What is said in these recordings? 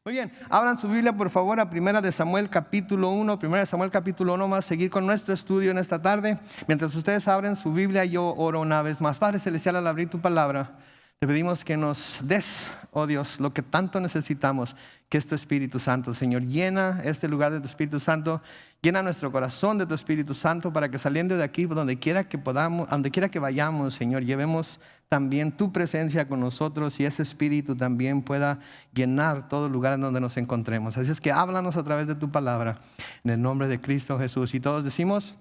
Muy bien, abran su Biblia por favor a Primera de Samuel capítulo 1. Primera de Samuel capítulo 1, vamos a seguir con nuestro estudio en esta tarde. Mientras ustedes abren su Biblia, yo oro una vez más. Padre Celestial, al abrir tu palabra, te pedimos que nos des, oh Dios, lo que tanto necesitamos, que es tu Espíritu Santo. Señor, llena este lugar de tu Espíritu Santo, llena nuestro corazón de tu Espíritu Santo, para que saliendo de aquí, donde quiera que podamos, donde quiera que vayamos, Señor, llevemos también tu presencia con nosotros y ese Espíritu también pueda llenar todo lugar en donde nos encontremos. Así es que háblanos a través de tu palabra, en el nombre de Cristo Jesús. Y todos decimos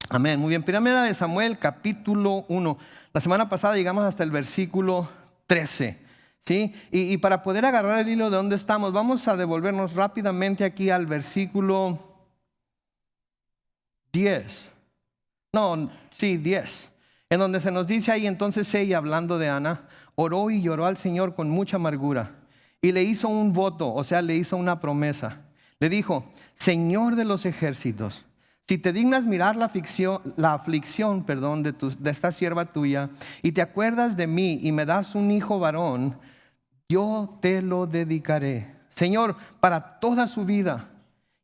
amén. Muy bien, Primera de Samuel capítulo 1. La semana pasada llegamos hasta el versículo 13. ¿Sí? Y para poder agarrar el hilo de donde estamos, vamos a devolvernos rápidamente aquí al versículo 10. 10. En donde se nos dice ahí: entonces ella, hablando de Ana, oró y lloró al Señor con mucha amargura. Y le hizo un voto, o sea, le hizo una promesa. Le dijo: Señor de los ejércitos, si te dignas mirar la aflicción de esta sierva tuya, y te acuerdas de mí y me das un hijo varón, yo te lo dedicaré, Señor, para toda su vida.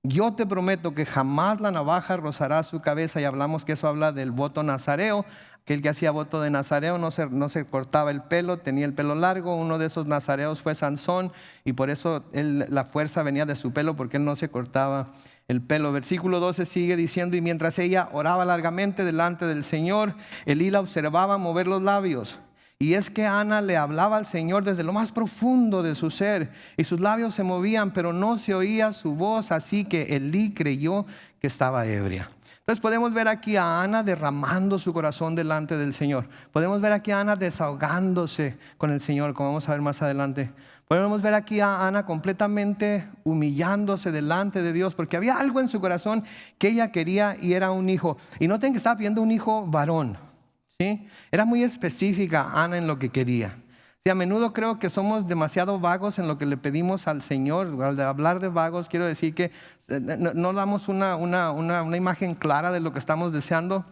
Yo te prometo que jamás la navaja rozará su cabeza. Y hablamos que eso habla del voto nazareo. Aquel que hacía voto de nazareo no se cortaba el pelo, tenía el pelo largo. Uno de esos nazareos fue Sansón, y por eso la fuerza venía de su pelo, porque él no se cortaba el pelo. Versículo 12 sigue diciendo: y mientras ella oraba largamente delante del Señor, Elí la observaba mover los labios. Y es que Ana le hablaba al Señor desde lo más profundo de su ser, y sus labios se movían, pero no se oía su voz, así que Elí creyó que estaba ebria. Entonces podemos ver aquí a Ana derramando su corazón delante del Señor. Podemos ver aquí a Ana desahogándose con el Señor, como vamos a ver más adelante. Podemos ver aquí a Ana completamente humillándose delante de Dios, porque había algo en su corazón que ella quería, y era un hijo. Y noten que estaba pidiendo un hijo varón. ¿Sí? Era muy específica Ana en lo que quería. Sí, a menudo creo que somos demasiado vagos en lo que le pedimos al Señor. Al hablar de vagos, quiero decir que no damos una imagen clara de lo que estamos deseando,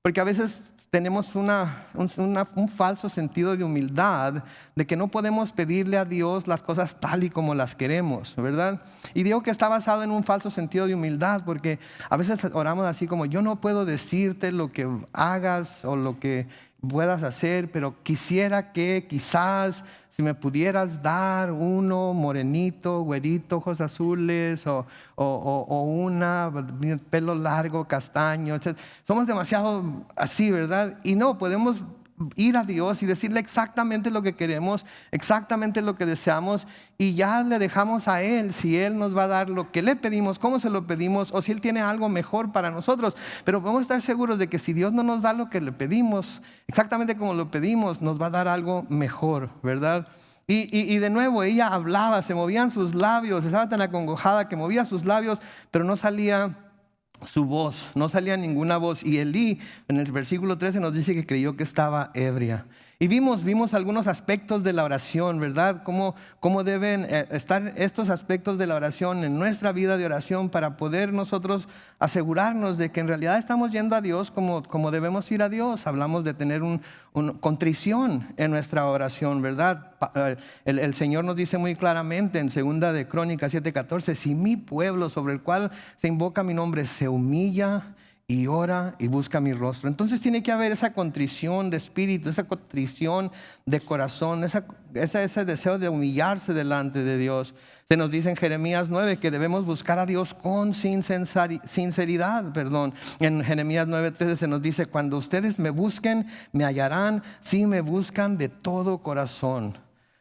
porque a veces tenemos un falso sentido de humildad, de que no podemos pedirle a Dios las cosas tal y como las queremos, ¿verdad? Y digo que está basado en un falso sentido de humildad, porque a veces oramos así como: yo no puedo decirte lo que hagas o lo que puedas hacer, pero quisiera que quizás si me pudieras dar uno morenito, güerito, ojos azules, o pelo largo, castaño, etc. Somos demasiado así, ¿verdad? Y no, podemos ir a Dios y decirle exactamente lo que queremos, exactamente lo que deseamos, y ya le dejamos a Él si Él nos va a dar lo que le pedimos, cómo se lo pedimos, o si Él tiene algo mejor para nosotros. Pero podemos estar seguros de que si Dios no nos da lo que le pedimos, exactamente como lo pedimos, nos va a dar algo mejor, ¿verdad? Y de nuevo ella hablaba, se movían sus labios, estaba tan acongojada que movía sus labios, pero no salía su voz, no salía ninguna voz. Y Elí en el versículo 13 nos dice que creyó que estaba ebria. Y vimos algunos aspectos de la oración, ¿verdad? Cómo deben estar estos aspectos de la oración en nuestra vida de oración, para poder nosotros asegurarnos de que en realidad estamos yendo a Dios como debemos ir a Dios. Hablamos de tener una contrición en nuestra oración, ¿verdad? El Señor nos dice muy claramente en 2 de Crónicas 7:14: si mi pueblo, sobre el cual se invoca mi nombre, se humilla y ora y busca mi rostro. Entonces tiene que haber esa contrición de espíritu, esa contrición de corazón, ese deseo de humillarse delante de Dios. Se nos dice en Jeremías 9 que debemos buscar a Dios con sinceridad. En Jeremías 9:13 se nos dice: cuando ustedes me busquen, me hallarán, si me buscan de todo corazón.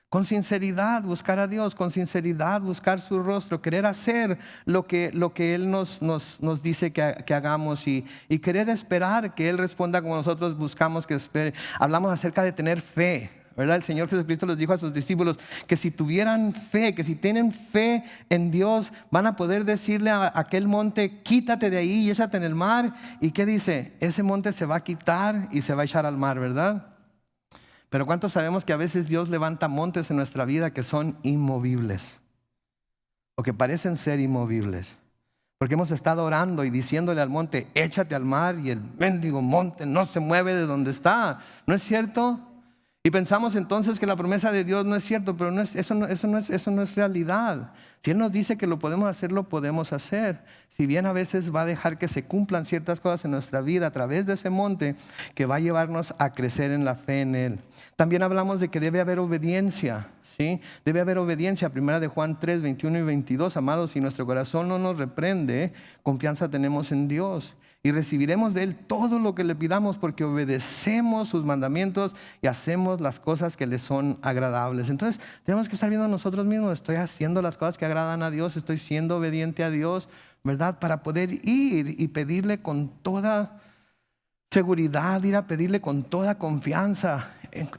Con sinceridad buscar a Dios, con sinceridad buscar su rostro, querer hacer lo que Él nos dice que hagamos, y querer esperar que Él responda como nosotros buscamos que espere. Hablamos acerca de tener fe, ¿verdad? El Señor Jesucristo les dijo a sus discípulos que si tuvieran fe, que si tienen fe en Dios, van a poder decirle a aquel monte: quítate de ahí y échate en el mar. ¿Y qué dice? Ese monte se va a quitar y se va a echar al mar, ¿verdad? Pero ¿cuántos sabemos que a veces Dios levanta montes en nuestra vida que son inmovibles, o que parecen ser inmovibles? Porque hemos estado orando y diciéndole al monte: échate al mar, y el mendigo monte no se mueve de donde está. ¿No es cierto? Y pensamos entonces que la promesa de Dios no es cierto, pero eso no es realidad. Si Él nos dice que lo podemos hacer, lo podemos hacer. Si bien a veces va a dejar que se cumplan ciertas cosas en nuestra vida a través de ese monte que va a llevarnos a crecer en la fe en Él. También hablamos de que debe haber obediencia. ¿Sí? Debe haber obediencia. Primera de Juan 3, 21 y 22. Amados, si nuestro corazón no nos reprende, confianza tenemos en Dios. Y recibiremos de Él todo lo que le pidamos porque obedecemos sus mandamientos y hacemos las cosas que le son agradables. Entonces tenemos que estar viendo nosotros mismos, estoy haciendo las cosas que agradan a Dios, estoy siendo obediente a Dios, ¿verdad? Para poder ir y pedirle con toda seguridad, ir a pedirle con toda confianza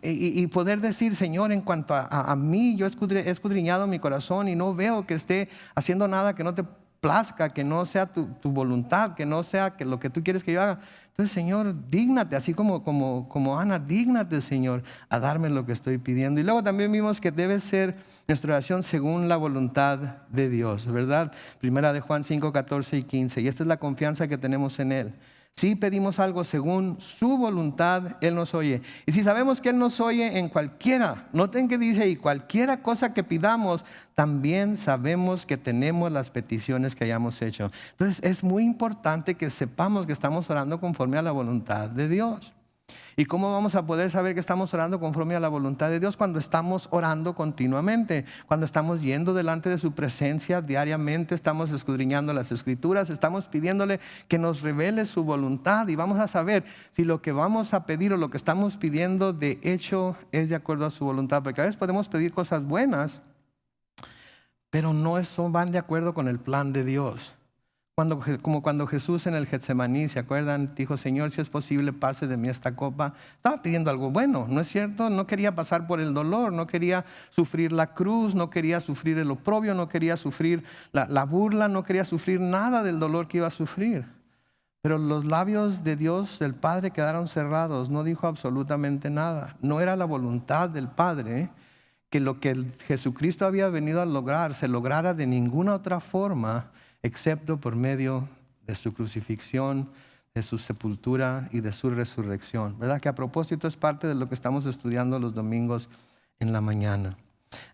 y poder decir: Señor, en cuanto a mí, yo he escudriñado mi corazón y no veo que esté haciendo nada que no te plazca, que no sea tu voluntad, que no sea que lo que tú quieres que yo haga. Entonces, Señor, dígnate, así como Ana, dígnate, Señor, a darme lo que estoy pidiendo. Y luego también vimos que debe ser nuestra oración según la voluntad de Dios, ¿verdad? Primera de Juan 5, 14 y 15. Y esta es la confianza que tenemos en Él. Si pedimos algo según su voluntad, Él nos oye. Y si sabemos que Él nos oye en cualquiera, noten que dice ahí, cualquiera cosa que pidamos, también sabemos que tenemos las peticiones que hayamos hecho. Entonces es muy importante que sepamos que estamos orando conforme a la voluntad de Dios. ¿Y cómo vamos a poder saber que estamos orando conforme a la voluntad de Dios? Cuando estamos orando continuamente, cuando estamos yendo delante de su presencia diariamente, estamos escudriñando las Escrituras, estamos pidiéndole que nos revele su voluntad y vamos a saber si lo que vamos a pedir o lo que estamos pidiendo de hecho es de acuerdo a su voluntad. Porque a veces podemos pedir cosas buenas, pero no van de acuerdo con el plan de Dios. Como cuando Jesús en el Getsemaní, ¿se acuerdan? Dijo: Señor, si es posible, pase de mí esta copa. Estaba pidiendo algo bueno, ¿no es cierto? No quería pasar por el dolor, no quería sufrir la cruz, no quería sufrir el oprobio, no quería sufrir la burla, no quería sufrir nada del dolor que iba a sufrir. Pero los labios de Dios, del Padre, quedaron cerrados, no dijo absolutamente nada. No era la voluntad del Padre que lo que Jesucristo había venido a lograr se lograra de ninguna otra forma excepto por medio de su crucifixión, de su sepultura y de su resurrección. ¿Verdad? Que a propósito es parte de lo que estamos estudiando los domingos en la mañana.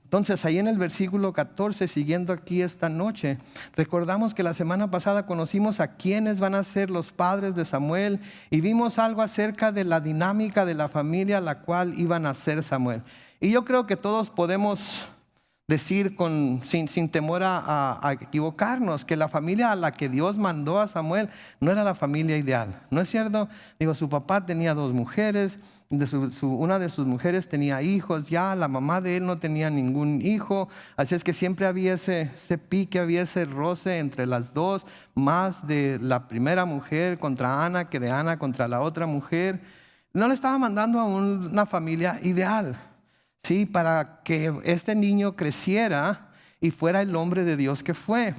Entonces, ahí en el versículo 14, siguiendo aquí esta noche, recordamos que la semana pasada conocimos a quiénes van a ser los padres de Samuel y vimos algo acerca de la dinámica de la familia a la cual iban a ser Samuel. Y yo creo que todos podemos decir sin temor a equivocarnos que la familia a la que Dios mandó a Samuel no era la familia ideal, ¿no es cierto? Digo, su papá tenía 2 mujeres, una de sus mujeres tenía hijos ya, la mamá de él no tenía ningún hijo, así es que siempre había ese pique, había ese roce entre las dos, más de la primera mujer contra Ana que de Ana contra la otra mujer. No le estaba mandando a una familia ideal. Sí, para que este niño creciera y fuera el hombre de Dios que fue.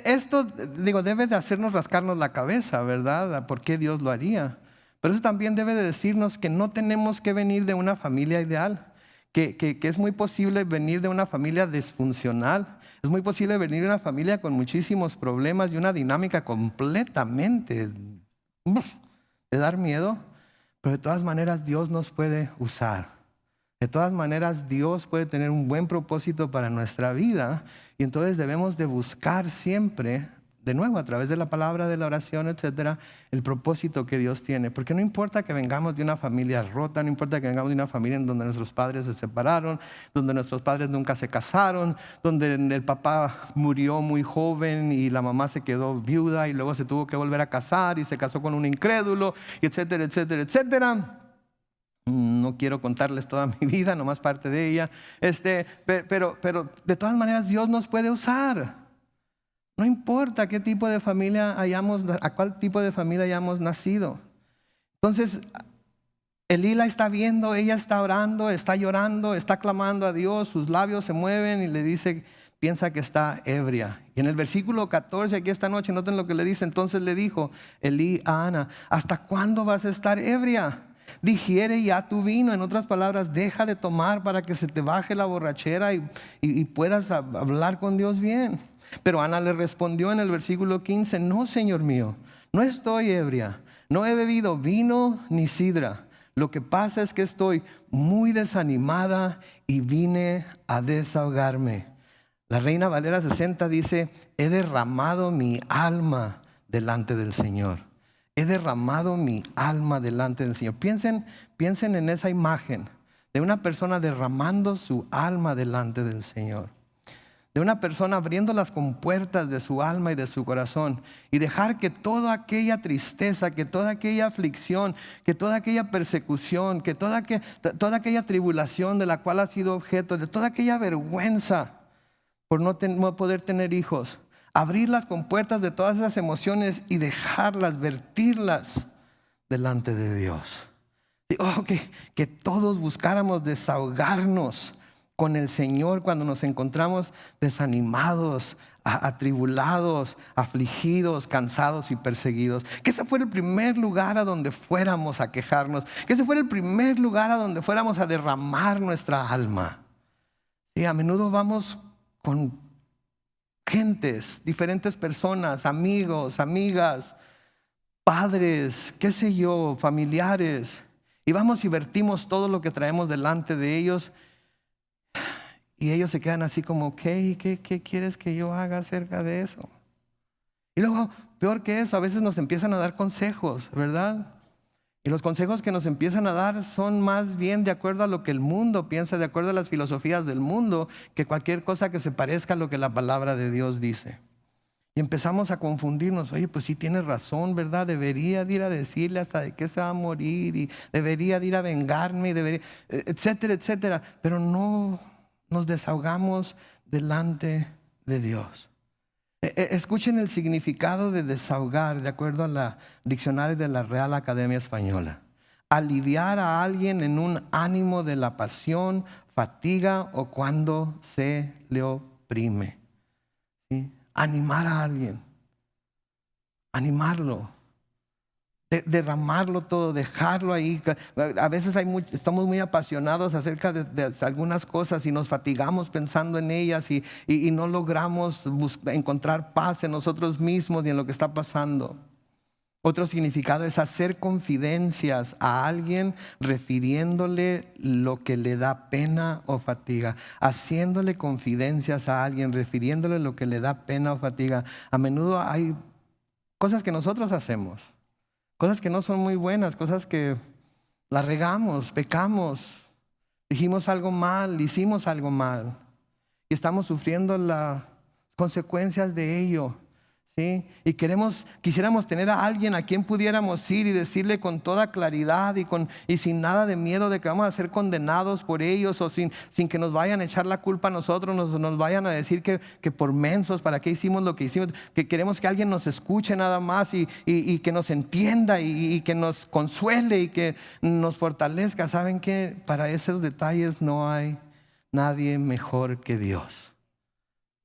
Esto, debe de hacernos rascarnos la cabeza, ¿verdad? ¿Por qué Dios lo haría? Pero eso también debe de decirnos que no tenemos que venir de una familia ideal, que es muy posible venir de una familia disfuncional, es muy posible venir de una familia con muchísimos problemas y una dinámica completamente de dar miedo, pero de todas maneras Dios nos puede usar. De todas maneras, Dios puede tener un buen propósito para nuestra vida y entonces debemos de buscar siempre, de nuevo, a través de la palabra, de la oración, etcétera, el propósito que Dios tiene. Porque no importa que vengamos de una familia rota, no importa que vengamos de una familia en donde nuestros padres se separaron, donde nuestros padres nunca se casaron, donde el papá murió muy joven y la mamá se quedó viuda y luego se tuvo que volver a casar y se casó con un incrédulo, y etcétera, etcétera, etcétera. No quiero contarles toda mi vida, nomás parte de ella. Pero de todas maneras Dios nos puede usar. No importa qué tipo de familia a cuál tipo de familia hayamos nacido. Entonces, Elí la está viendo, ella está orando, está llorando, está clamando a Dios, sus labios se mueven y le dice, piensa que está ebria. Y en el versículo 14, aquí esta noche, noten lo que le dice. Entonces le dijo Elí a Ana: ¿hasta cuándo vas a estar ebria? Digiere ya tu vino. En otras palabras, deja de tomar para que se te baje la borrachera y puedas hablar con Dios bien. Pero Ana le respondió en el versículo 15: no, Señor mío, no estoy ebria, no he bebido vino ni sidra. Lo que pasa es que estoy muy desanimada y vine a desahogarme. La Reina Valera 60 dice, he derramado mi alma delante del Señor. He derramado mi alma delante del Señor. Piensen en esa imagen de una persona derramando su alma delante del Señor. De una persona abriendo las compuertas de su alma y de su corazón y dejar que toda aquella tristeza, que toda aquella aflicción, que toda aquella persecución, que toda aquella tribulación de la cual ha sido objeto, de toda aquella vergüenza por no poder tener hijos, abrir las compuertas de todas esas emociones y dejarlas, vertirlas delante de Dios. Que todos buscáramos desahogarnos con el Señor cuando nos encontramos desanimados, atribulados, afligidos, cansados y perseguidos. Que ese fuera el primer lugar a donde fuéramos a quejarnos. Que ese fuera el primer lugar a donde fuéramos a derramar nuestra alma. Y a menudo vamos con gentes, diferentes personas, amigos, amigas, padres, qué sé yo, familiares. Y vamos y vertimos todo lo que traemos delante de ellos. Y ellos se quedan así como, ¿qué quieres que yo haga acerca de eso? Y luego, peor que eso, a veces nos empiezan a dar consejos, ¿verdad? Y los consejos que nos empiezan a dar son más bien de acuerdo a lo que el mundo piensa, de acuerdo a las filosofías del mundo, que cualquier cosa que se parezca a lo que la palabra de Dios dice. Y empezamos a confundirnos. Oye, pues sí tienes razón, ¿verdad? Debería de ir a decirle hasta de qué se va a morir, y debería de ir a vengarme, etcétera, etcétera. Pero no nos desahogamos delante de Dios. Escuchen el significado de desahogar de acuerdo a la diccionario de la Real Academia Española. Aliviar a alguien en un ánimo de la pasión, fatiga o cuando se le oprime. ¿Sí? Animar a alguien, animarlo, derramarlo todo, dejarlo ahí. A veces estamos muy apasionados acerca de algunas cosas y nos fatigamos pensando en ellas y no logramos encontrar paz en nosotros mismos y en lo que está pasando. Otro significado es hacer confidencias a alguien refiriéndole lo que le da pena o fatiga. Haciéndole confidencias a alguien refiriéndole lo que le da pena o fatiga. A menudo hay cosas que nosotros hacemos, cosas que no son muy buenas, cosas que las regamos, pecamos, dijimos algo mal, hicimos algo mal y estamos sufriendo las consecuencias de ello. ¿Sí? Y quisiéramos tener a alguien a quien pudiéramos ir y decirle con toda claridad y sin nada de miedo de que vamos a ser condenados por ellos o sin que nos vayan a echar la culpa a nosotros, nos vayan a decir que por mensos, para qué hicimos lo que hicimos, que queremos que alguien nos escuche nada más y que nos entienda y que nos consuele y que nos fortalezca. ¿Saben qué? Para esos detalles no hay nadie mejor que Dios.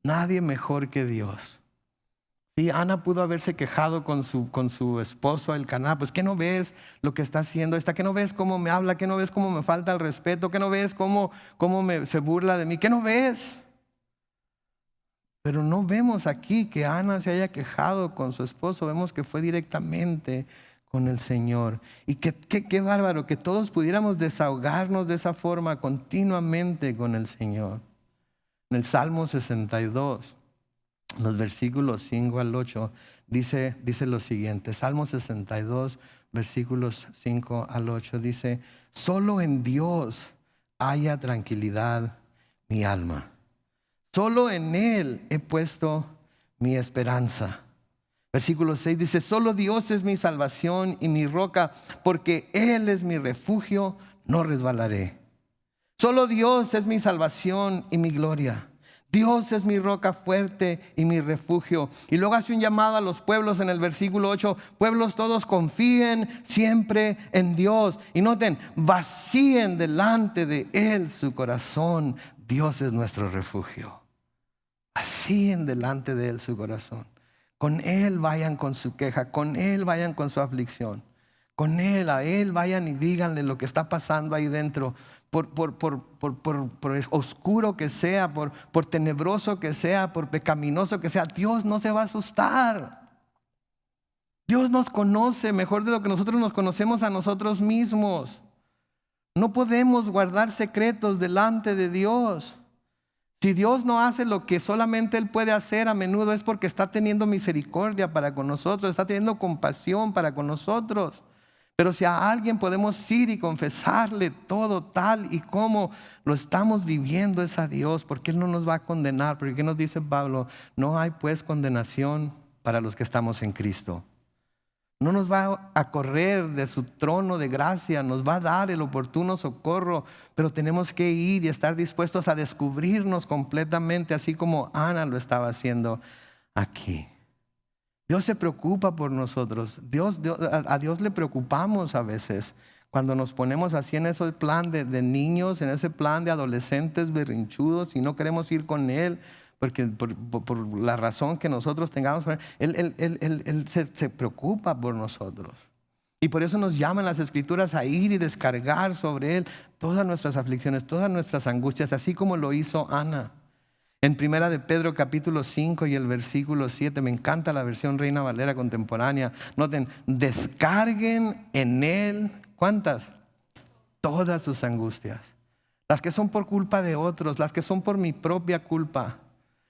Nadie mejor que Dios. Sí, Ana pudo haberse quejado con su esposo Elcaná. Pues, ¿qué no ves lo que está haciendo esta? ¿Qué no ves cómo me habla? ¿Qué no ves cómo me falta el respeto? ¿Qué no ves cómo se burla de mí? ¿Qué no ves? Pero no vemos aquí que Ana se haya quejado con su esposo. Vemos que fue directamente con el Señor. Y qué bárbaro que todos pudiéramos desahogarnos de esa forma continuamente con el Señor. En el Salmo 62. Los versículos 5 al 8 dice lo siguiente. Salmo 62, versículos 5 al 8 dice: solo en Dios haya tranquilidad mi alma. Solo en Él he puesto mi esperanza. Versículo 6 dice: solo Dios es mi salvación y mi roca, porque Él es mi refugio, no resbalaré. Solo Dios es mi salvación y mi gloria. Dios es mi roca fuerte y mi refugio. Y luego hace un llamado a los pueblos en el versículo 8. Pueblos todos, confíen siempre en Dios. Y noten, vacíen delante de Él su corazón. Dios es nuestro refugio. Vacíen delante de Él su corazón. Con Él vayan con su queja. Con Él vayan con su aflicción. Con Él, a Él vayan y díganle lo que está pasando ahí dentro. Por oscuro que sea, por tenebroso que sea, por pecaminoso que sea, Dios no se va a asustar. Dios nos conoce mejor de lo que nosotros nos conocemos a nosotros mismos. No podemos guardar secretos delante de Dios. Si Dios no hace lo que solamente Él puede hacer a menudo es porque está teniendo misericordia para con nosotros, está teniendo compasión para con nosotros. Pero si a alguien podemos ir y confesarle todo tal y como lo estamos viviendo es a Dios, porque Él no nos va a condenar. Porque ¿qué nos dice Pablo? No hay pues condenación para los que estamos en Cristo. No nos va a correr de su trono de gracia, nos va a dar el oportuno socorro, pero tenemos que ir y estar dispuestos a descubrirnos completamente, así como Ana lo estaba haciendo aquí. Dios se preocupa por nosotros. A Dios le preocupamos a veces cuando nos ponemos así en ese plan de niños, en ese plan de adolescentes berrinchudos y no queremos ir con Él. Porque por la razón que nosotros tengamos, Él se preocupa por nosotros. Y por eso nos llaman las Escrituras a ir y descargar sobre Él todas nuestras aflicciones, todas nuestras angustias, así como lo hizo Ana. En Primera de Pedro capítulo 5 y el versículo 7, me encanta la versión Reina Valera contemporánea. Noten, descarguen en Él, ¿cuántas? Todas sus angustias. Las que son por culpa de otros, las que son por mi propia culpa.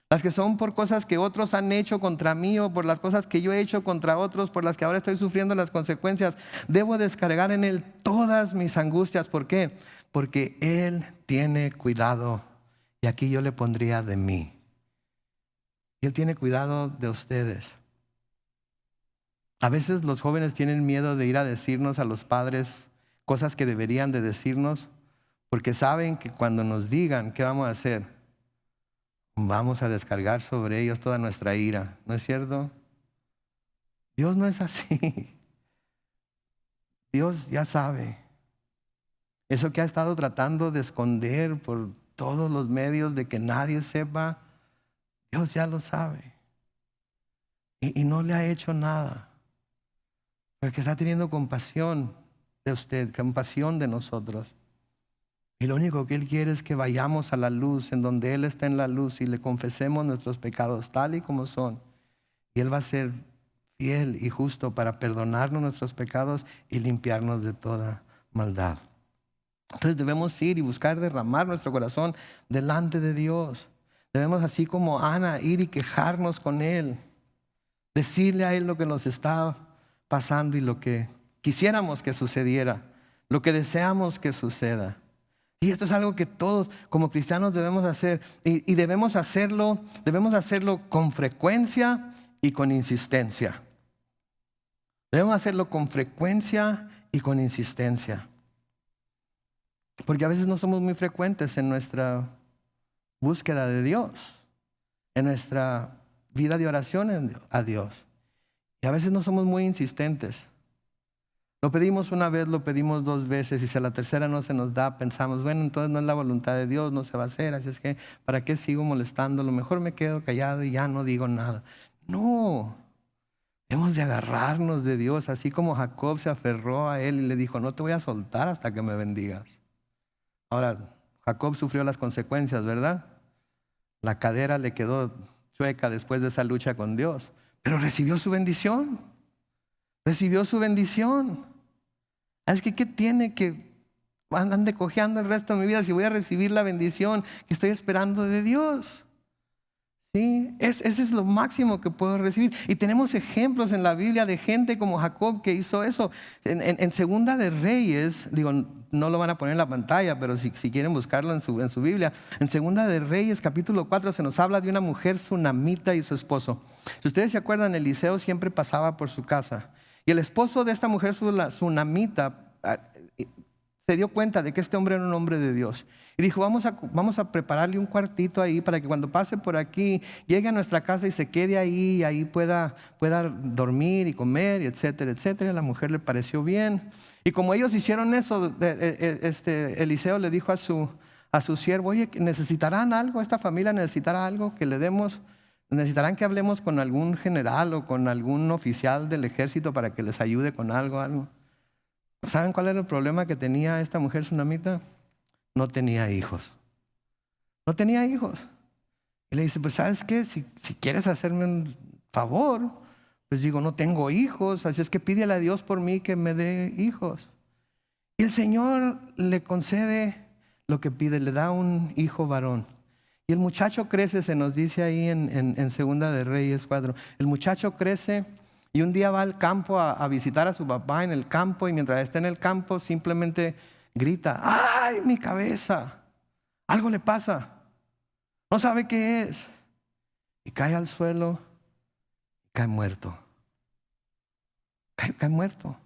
Las que son por cosas que otros han hecho contra mí o por las cosas que yo he hecho contra otros, por las que ahora estoy sufriendo las consecuencias. Debo descargar en Él todas mis angustias. ¿Por qué? Porque Él tiene cuidado. Y aquí yo le pondría de mí. Y Él tiene cuidado de ustedes. A veces los jóvenes tienen miedo de ir a decirnos a los padres cosas que deberían de decirnos, porque saben que cuando nos digan, ¿qué vamos a hacer? Vamos a descargar sobre ellos toda nuestra ira, ¿no es cierto? Dios no es así. Dios ya sabe. Eso que ha estado tratando de esconder por todos los medios de que nadie sepa, Dios ya lo sabe. Y no le ha hecho nada. Porque está teniendo compasión de usted, compasión de nosotros. Y lo único que Él quiere es que vayamos a la luz, en donde Él está en la luz, y le confesemos nuestros pecados tal y como son. Y Él va a ser fiel y justo para perdonarnos nuestros pecados y limpiarnos de toda maldad. Entonces debemos ir y buscar derramar nuestro corazón delante de Dios. Debemos, así como Ana, ir y quejarnos con Él. Decirle a Él lo que nos está pasando y lo que quisiéramos que sucediera, lo que deseamos que suceda. Y esto es algo que todos como cristianos debemos hacer. Y debemos hacerlo con frecuencia y con insistencia. Debemos hacerlo con frecuencia y con insistencia. Porque a veces no somos muy frecuentes en nuestra búsqueda de Dios, en nuestra vida de oración a Dios. Y a veces no somos muy insistentes. Lo pedimos una vez, lo pedimos dos veces, y si a la tercera no se nos da, pensamos, bueno, entonces no es la voluntad de Dios, no se va a hacer, así es que ¿para qué sigo molestando? Lo mejor me quedo callado y ya no digo nada. No, hemos de agarrarnos de Dios, así como Jacob se aferró a Él y le dijo, no te voy a soltar hasta que me bendigas. Ahora, Jacob sufrió las consecuencias, ¿verdad? La cadera le quedó chueca después de esa lucha con Dios, pero recibió su bendición. Recibió su bendición. Es que ¿qué tiene que ande cojeando el resto de mi vida si voy a recibir la bendición que estoy esperando de Dios? ¿Sí? Ese es lo máximo que puedo recibir. Y tenemos ejemplos en la Biblia de gente como Jacob que hizo eso. En Segunda de Reyes, digo, no lo van a poner en la pantalla, pero si quieren buscarlo en su Biblia, en Segunda de Reyes capítulo 4 se nos habla de una mujer sunamita y su esposo. Si ustedes se acuerdan, Eliseo siempre pasaba por su casa. Y el esposo de esta mujer sunamita se dio cuenta de que este hombre era un hombre de Dios. Y dijo, vamos a prepararle un cuartito ahí para que cuando pase por aquí, llegue a nuestra casa y se quede ahí, y ahí pueda dormir y comer, y etcétera, etcétera. A la mujer le pareció bien. Y como ellos hicieron eso, Eliseo le dijo a su siervo, oye, ¿necesitarán algo? ¿Esta familia necesitará algo que le demos? ¿Necesitarán que hablemos con algún general o con algún oficial del ejército para que les ayude con algo? ¿Saben cuál era el problema que tenía esta mujer sunamita? No tenía hijos. No tenía hijos. Y le dice, pues ¿sabes qué? Si quieres hacerme un favor, pues digo, no tengo hijos, así es que pídele a Dios por mí que me dé hijos. Y el Señor le concede lo que pide, le da un hijo varón. Y el muchacho crece, se nos dice ahí en Segunda de Reyes 4. El muchacho crece y un día va al campo a visitar a su papá en el campo, y mientras está en el campo simplemente grita: ¡ay, mi cabeza! Algo le pasa, no sabe qué es. Y cae al suelo, cae muerto. Cae muerto.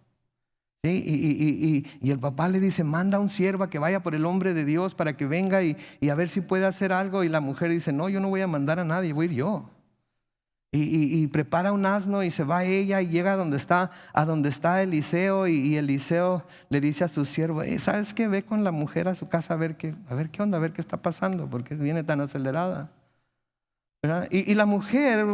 ¿Sí? Y el papá le dice: manda a un siervo a que vaya por el hombre de Dios para que venga y a ver si puede hacer algo. Y la mujer dice: no, yo no voy a mandar a nadie, voy a ir yo. Y prepara un asno y se va ella y llega a donde está Eliseo, y Eliseo le dice a su siervo: ¿sabes qué? Ve con la mujer a su casa a ver qué onda, a ver qué está pasando, porque viene tan acelerada. ¿Verdad? Y la mujer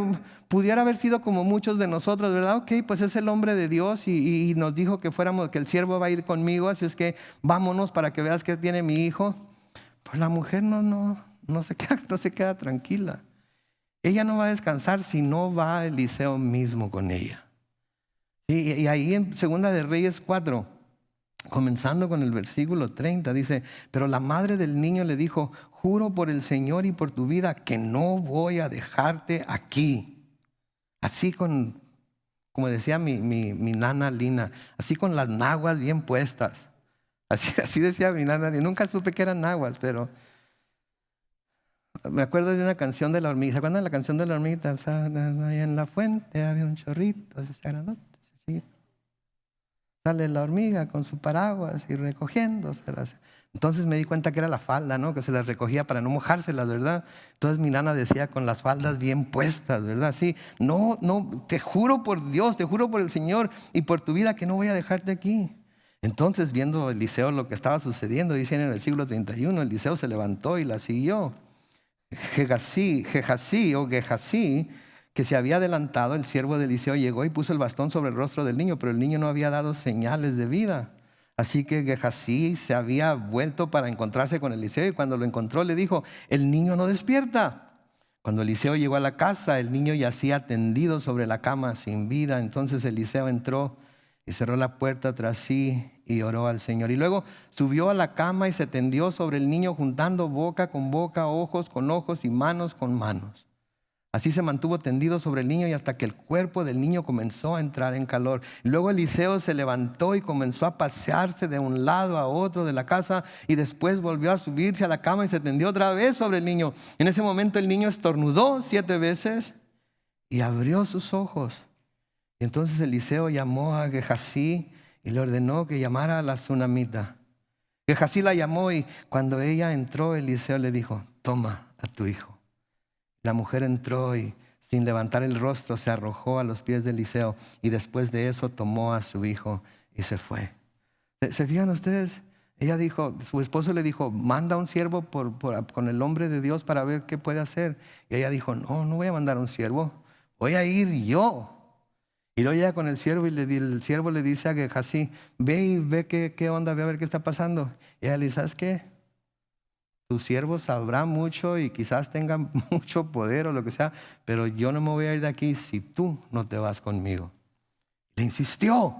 pudiera haber sido como muchos de nosotros, ¿verdad? Ok, pues es el hombre de Dios y nos dijo que fuéramos, que el siervo va a ir conmigo, así es que vámonos para que veas que tiene mi hijo. Pues la mujer no se queda tranquila. Ella no va a descansar si no va Eliseo mismo con ella. Y ahí en Segunda de Reyes 4, comenzando con el versículo 30, dice: pero la madre del niño le dijo: juro por el Señor y por tu vida que no voy a dejarte aquí. Así como decía mi nana Lina, así con las naguas bien puestas. Así decía mi nana Lina. Nunca supe que eran naguas, pero me acuerdo de una canción de la hormiga. ¿Se acuerdan de la canción de la hormiguita? Ahí en la fuente había un chorrito, sale la hormiga con su paraguas y recogiéndoselas. Entonces me di cuenta que era la falda, ¿no? Que se las recogía para no mojárselas, ¿verdad? Entonces mi nana decía: con las faldas bien puestas, ¿verdad? Sí, no, te juro por Dios, te juro por el Señor y por tu vida que no voy a dejarte aquí. Entonces, viendo Eliseo lo que estaba sucediendo, dice en el versículo 31, Eliseo se levantó y la siguió. Gehazi, que se había adelantado, el siervo de Eliseo, llegó y puso el bastón sobre el rostro del niño, pero el niño no había dado señales de vida. Así que Gehazi se había vuelto para encontrarse con Eliseo, y cuando lo encontró le dijo: el niño no despierta. Cuando Eliseo llegó a la casa, el niño yacía tendido sobre la cama sin vida. Entonces Eliseo entró y cerró la puerta tras sí y oró al Señor. Y luego subió a la cama y se tendió sobre el niño, juntando boca con boca, ojos con ojos y manos con manos. Así se mantuvo tendido sobre el niño y hasta que el cuerpo del niño comenzó a entrar en calor. Luego Eliseo se levantó y comenzó a pasearse de un lado a otro de la casa, y después volvió a subirse a la cama y se tendió otra vez sobre el niño. En ese momento el niño estornudó 7 veces y abrió sus ojos. Y entonces Eliseo llamó a Gehazi y le ordenó que llamara a la tsunamita. Gehazi la llamó y cuando ella entró, Eliseo le dijo: toma a tu hijo. La mujer entró y sin levantar el rostro se arrojó a los pies de Eliseo, y después de eso tomó a su hijo y se fue. ¿Se fijan ustedes? Ella dijo, su esposo le dijo: manda un siervo con el hombre de Dios para ver qué puede hacer. Y ella dijo: no voy a mandar un siervo, voy a ir yo. Y luego llega con el siervo y el siervo le dice a Gehazi: ve qué onda, ve a ver qué está pasando. Y ella le dice: ¿sabes qué? Tu siervo sabrá mucho y quizás tenga mucho poder o lo que sea, pero yo no me voy a ir de aquí si tú no te vas conmigo. Le insistió.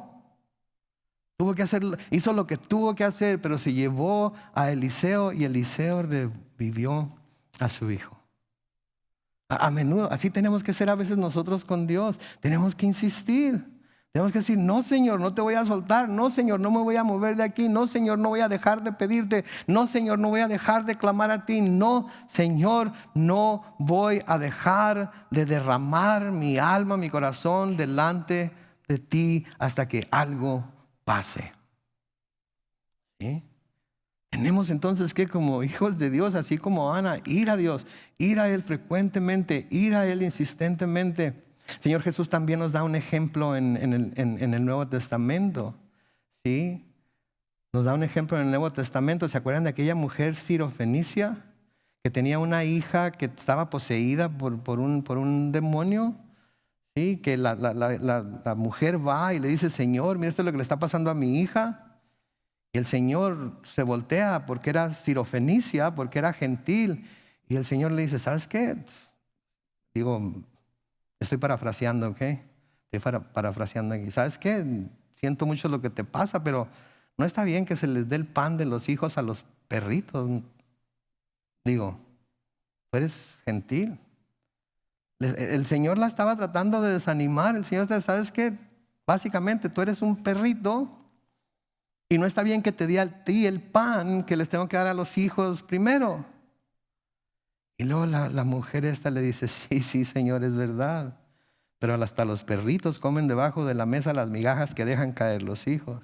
Hizo lo que tuvo que hacer, pero se llevó a Eliseo y Eliseo revivió a su hijo. A menudo, así tenemos que ser a veces nosotros con Dios. Tenemos que insistir. Tenemos que decir: no, Señor, no te voy a soltar. No, Señor, no me voy a mover de aquí. No, Señor, no voy a dejar de pedirte. No, Señor, no voy a dejar de clamar a ti. No, Señor, no voy a dejar de derramar mi alma, mi corazón delante de ti hasta que algo pase. ¿Sí? Tenemos entonces que, como hijos de Dios, así como Ana, ir a Dios, ir a Él frecuentemente, ir a Él insistentemente. Señor Jesús también nos da un ejemplo en el Nuevo Testamento. ¿Sí? Nos da un ejemplo en el Nuevo Testamento. ¿Se acuerdan de aquella mujer sirofenicia que tenía una hija que estaba poseída por un demonio? ¿Sí? Que la mujer va y le dice: Señor, mira, esto es lo que le está pasando a mi hija. Y el Señor se voltea porque era sirofenicia, porque era gentil. Y el Señor le dice: ¿sabes qué? Digo, estoy parafraseando, ¿ok? Estoy parafraseando aquí. ¿Sabes qué? Siento mucho lo que te pasa, pero no está bien que se les dé el pan de los hijos a los perritos. Digo, tú eres gentil. El Señor la estaba tratando de desanimar. El Señor, ¿sabes qué? Básicamente tú eres un perrito y no está bien que te dé a ti el pan que les tengo que dar a los hijos primero. Y luego la mujer esta le dice, sí, Señor, es verdad. Pero hasta los perritos comen debajo de la mesa las migajas que dejan caer los hijos.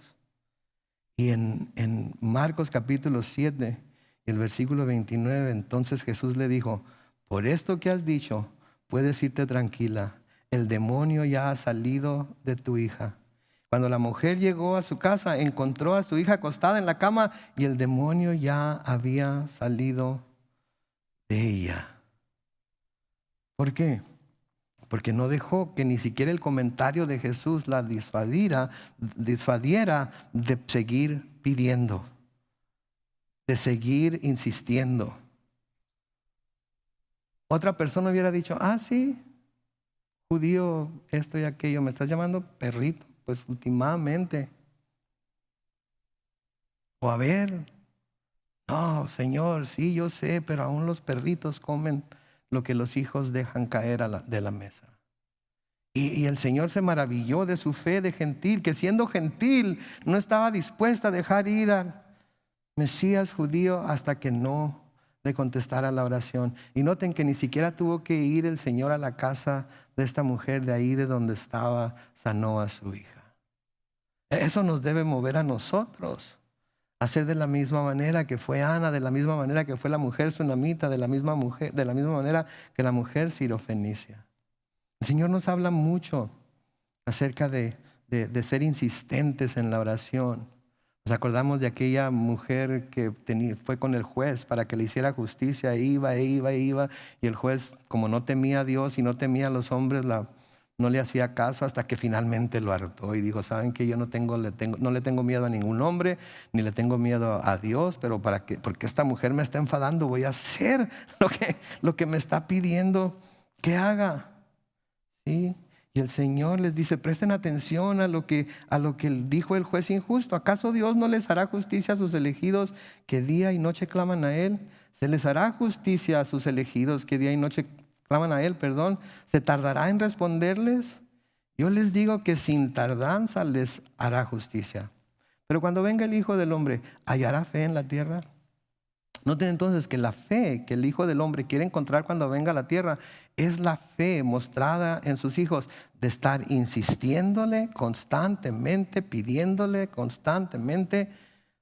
Y en Marcos capítulo 7, el versículo 29, entonces Jesús le dijo, por esto que has dicho, puedes irte tranquila. El demonio ya ha salido de tu hija. Cuando la mujer llegó a su casa, encontró a su hija acostada en la cama y el demonio ya había salido de ella. ¿Por qué? Porque no dejó que ni siquiera el comentario de Jesús la disuadiera de seguir pidiendo, de seguir insistiendo. Otra persona hubiera dicho, sí, judío, esto y aquello, me estás llamando perrito, pues últimamente. O a ver, no, Señor, sí, yo sé, pero aún los perritos comen lo que los hijos dejan caer de la mesa. Y el Señor se maravilló de su fe de gentil, que siendo gentil no estaba dispuesta a dejar ir al Mesías judío hasta que no le contestara la oración. Y noten que ni siquiera tuvo que ir el Señor a la casa de esta mujer, de ahí de donde estaba, sanó a su hija. Eso nos debe mover a nosotros. Hacer de la misma manera que fue Ana, de la misma manera que fue la mujer sunamita, de la misma manera que la mujer sirofenicia. El Señor nos habla mucho acerca de ser insistentes en la oración. Nos acordamos de aquella mujer que fue con el juez para que le hiciera justicia, iba, y el juez, como no temía a Dios y no temía a los hombres, no le hacía caso hasta que finalmente lo hartó y dijo, ¿saben qué? Yo no le tengo miedo a ningún hombre, ni le tengo miedo a Dios, pero porque esta mujer me está enfadando, voy a hacer lo que me está pidiendo que haga. ¿Sí? Y el Señor les dice, presten atención a lo que dijo el juez injusto. ¿Acaso Dios no les hará justicia a sus elegidos que día y noche claman a Él? ¿Se les hará justicia a sus elegidos que día y noche claman a Él? ¿Se tardará en responderles? Yo les digo que sin tardanza les hará justicia. Pero cuando venga el Hijo del Hombre, ¿hallará fe en la tierra? Noten entonces que la fe que el Hijo del Hombre quiere encontrar cuando venga a la tierra es la fe mostrada en sus hijos de estar insistiéndole constantemente, pidiéndole constantemente,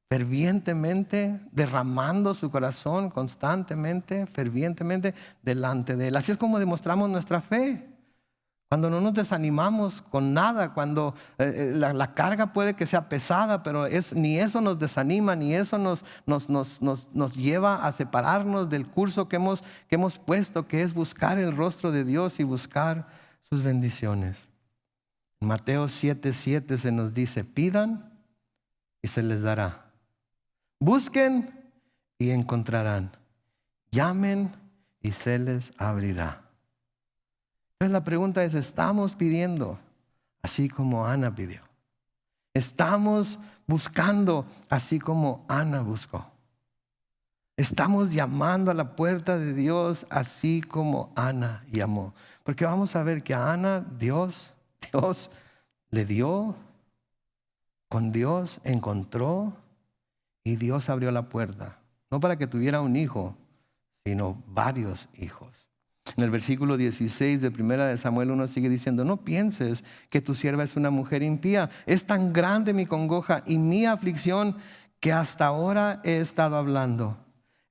fervientemente, derramando su corazón constantemente, fervientemente delante de Él. Así es como demostramos nuestra fe. Cuando no nos desanimamos con nada, cuando la carga puede que sea pesada, pero ni eso nos desanima, ni eso nos lleva a separarnos del curso que hemos puesto, que es buscar el rostro de Dios y buscar sus bendiciones. En Mateo 7:7 se nos dice, pidan y se les dará. Busquen y encontrarán. Llamen y se les abrirá. Entonces la pregunta es, ¿estamos pidiendo así como Ana pidió? ¿Estamos buscando así como Ana buscó? ¿Estamos llamando a la puerta de Dios así como Ana llamó? Porque vamos a ver que a Ana Dios le dio, con Dios encontró y Dios abrió la puerta. No para que tuviera un hijo, sino varios hijos. En el versículo 16 de 1 de Samuel 1 sigue diciendo, no pienses que tu sierva es una mujer impía. Es tan grande mi congoja y mi aflicción que hasta ahora he estado hablando.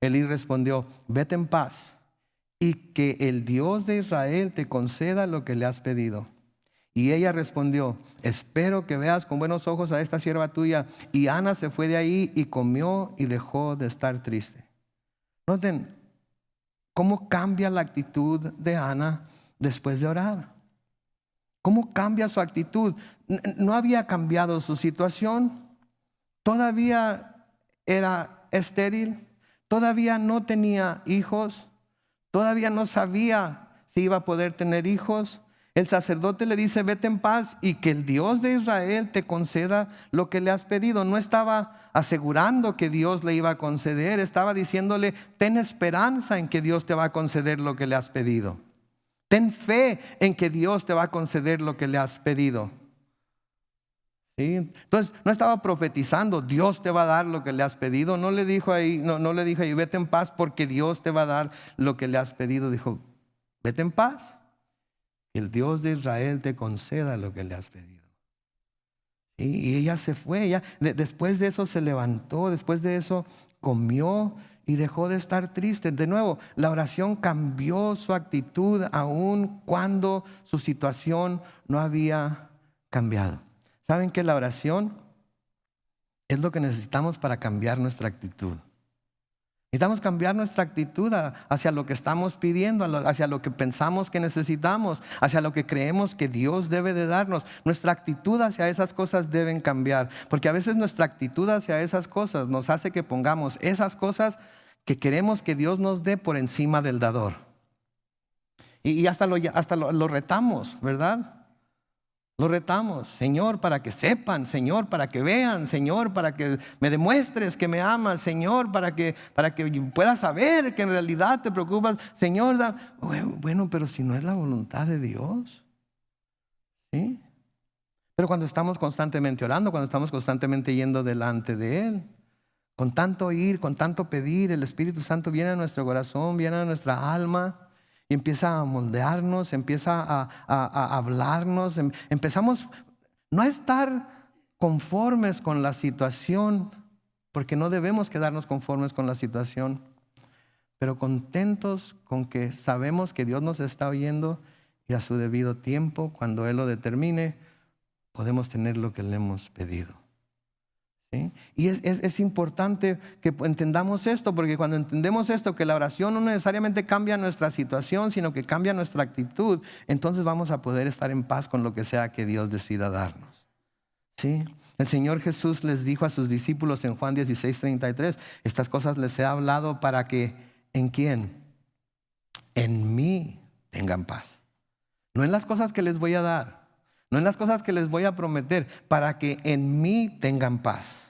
Elí respondió, vete en paz y que el Dios de Israel te conceda lo que le has pedido. Y ella respondió, espero que veas con buenos ojos a esta sierva tuya. Y Ana se fue de ahí y comió y dejó de estar triste. Noten cómo cambia la actitud de Ana después de orar. ¿Cómo cambia su actitud? No había cambiado su situación. Todavía era estéril. Todavía no tenía hijos. Todavía no sabía si iba a poder tener hijos. El sacerdote le dice, vete en paz y que el Dios de Israel te conceda lo que le has pedido. No estaba asegurando que Dios le iba a conceder, estaba diciéndole, ten esperanza en que Dios te va a conceder lo que le has pedido. Ten fe en que Dios te va a conceder lo que le has pedido. ¿Sí? Entonces no estaba profetizando, Dios te va a dar lo que le has pedido. No le dijo ahí, no le dijo ahí, vete en paz porque Dios te va a dar lo que le has pedido. Dijo, vete en paz, que el Dios de Israel te conceda lo que le has pedido. Y ella se fue, después de eso se levantó, después de eso comió y dejó de estar triste. De nuevo, la oración cambió su actitud aun cuando su situación no había cambiado. ¿Saben que la oración es lo que necesitamos para cambiar nuestra actitud? Necesitamos cambiar nuestra actitud hacia lo que estamos pidiendo, hacia lo que pensamos que necesitamos, hacia lo que creemos que Dios debe de darnos. Nuestra actitud hacia esas cosas deben cambiar, porque a veces nuestra actitud hacia esas cosas nos hace que pongamos esas cosas que queremos que Dios nos dé por encima del dador. Y hasta lo retamos, ¿verdad? Lo retamos, Señor, para que sepan, Señor, para que vean, Señor, para que me demuestres que me amas, Señor, para que puedas saber que en realidad te preocupas, Señor. Bueno, pero si no es la voluntad de Dios, ¿sí? Pero cuando estamos constantemente orando, cuando estamos constantemente yendo delante de Él, con tanto ir, con tanto pedir, el Espíritu Santo viene a nuestro corazón, viene a nuestra alma. Y empieza a moldearnos, empieza a hablarnos, empezamos no a estar conformes con la situación, porque no debemos quedarnos conformes con la situación, pero contentos con que sabemos que Dios nos está oyendo y a su debido tiempo, cuando Él lo determine, podemos tener lo que le hemos pedido. ¿Sí? Y es importante que entendamos esto, porque cuando entendemos esto, que la oración no necesariamente cambia nuestra situación, sino que cambia nuestra actitud, entonces vamos a poder estar en paz con lo que sea que Dios decida darnos. ¿Sí? El Señor Jesús les dijo a sus discípulos en Juan 16:33, estas cosas les he hablado para que, ¿en quién? En mí tengan paz. No en las cosas que les voy a dar, no en las cosas que les voy a prometer, para que en mí tengan paz.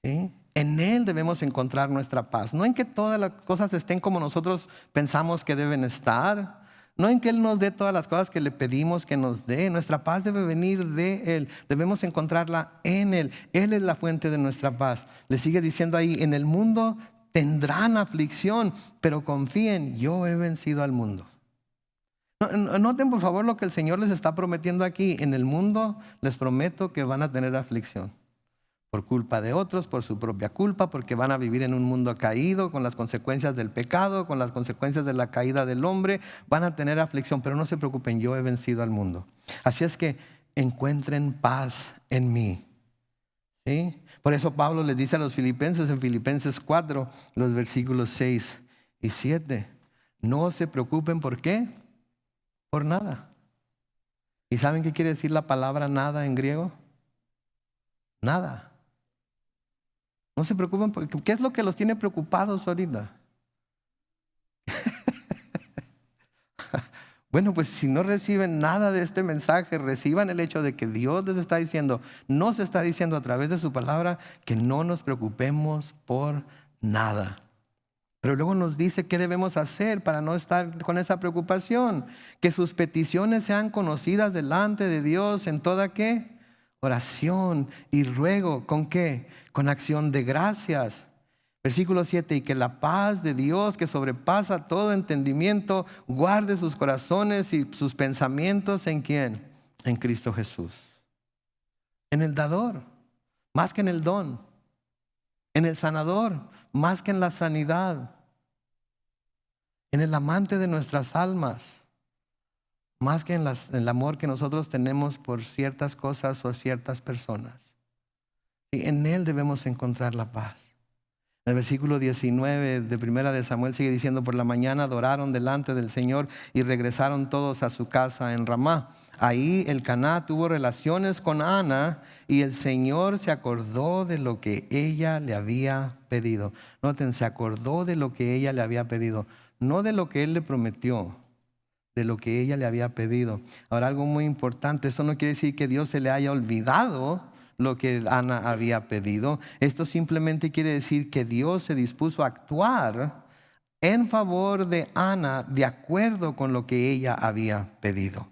¿Sí? En Él debemos encontrar nuestra paz. No en que todas las cosas estén como nosotros pensamos que deben estar. No en que Él nos dé todas las cosas que le pedimos que nos dé. Nuestra paz debe venir de Él. Debemos encontrarla en Él. Él es la fuente de nuestra paz. Le sigue diciendo ahí, en el mundo tendrán aflicción, pero confíen, yo he vencido al mundo. Noten por favor lo que el Señor les está prometiendo aquí. En el mundo les prometo que van a tener aflicción. Por culpa de otros, por su propia culpa, porque van a vivir en un mundo caído, con las consecuencias del pecado, con las consecuencias de la caída del hombre. Van a tener aflicción, pero no se preocupen, yo he vencido al mundo. Así es que encuentren paz en mí. ¿Sí? Por eso Pablo les dice a los filipenses en Filipenses 4, los versículos 6 y 7. No se preocupen, ¿por qué? Por nada. ¿Y saben qué quiere decir la palabra nada en griego? Nada. No se preocupen, porque ¿qué es lo que los tiene preocupados ahorita? Bueno, pues si no reciben nada de este mensaje, reciban el hecho de que Dios les está diciendo, nos está diciendo a través de su palabra que no nos preocupemos por nada. Pero luego nos dice qué debemos hacer para no estar con esa preocupación. Que sus peticiones sean conocidas delante de Dios en toda ¿qué? Oración y ruego. ¿Con qué? Con acción de gracias. Versículo 7, y que la paz de Dios que sobrepasa todo entendimiento guarde sus corazones y sus pensamientos ¿en quién? En Cristo Jesús. En el dador, más que en el don. En el sanador, más que en la sanidad. En el amante de nuestras almas, más que en el amor que nosotros tenemos por ciertas cosas o ciertas personas. Y en Él debemos encontrar la paz. El versículo 19 de Primera de Samuel sigue diciendo, por la mañana adoraron delante del Señor y regresaron todos a su casa en Ramá. Ahí Elcaná tuvo relaciones con Ana y el Señor se acordó de lo que ella le había pedido. Noten, se acordó de lo que ella le había pedido, no de lo que Él le prometió, de lo que ella le había pedido. Ahora, algo muy importante, eso no quiere decir que Dios se le haya olvidado lo que Ana había pedido. Esto simplemente quiere decir que Dios se dispuso a actuar en favor de Ana de acuerdo con lo que ella había pedido.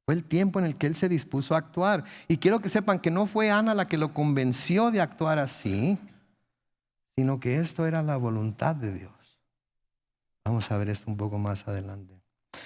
Fue el tiempo en el que Él se dispuso a actuar. Y quiero que sepan que no fue Ana la que lo convenció de actuar así, sino que esto era la voluntad de Dios. Vamos a ver esto un poco más adelante.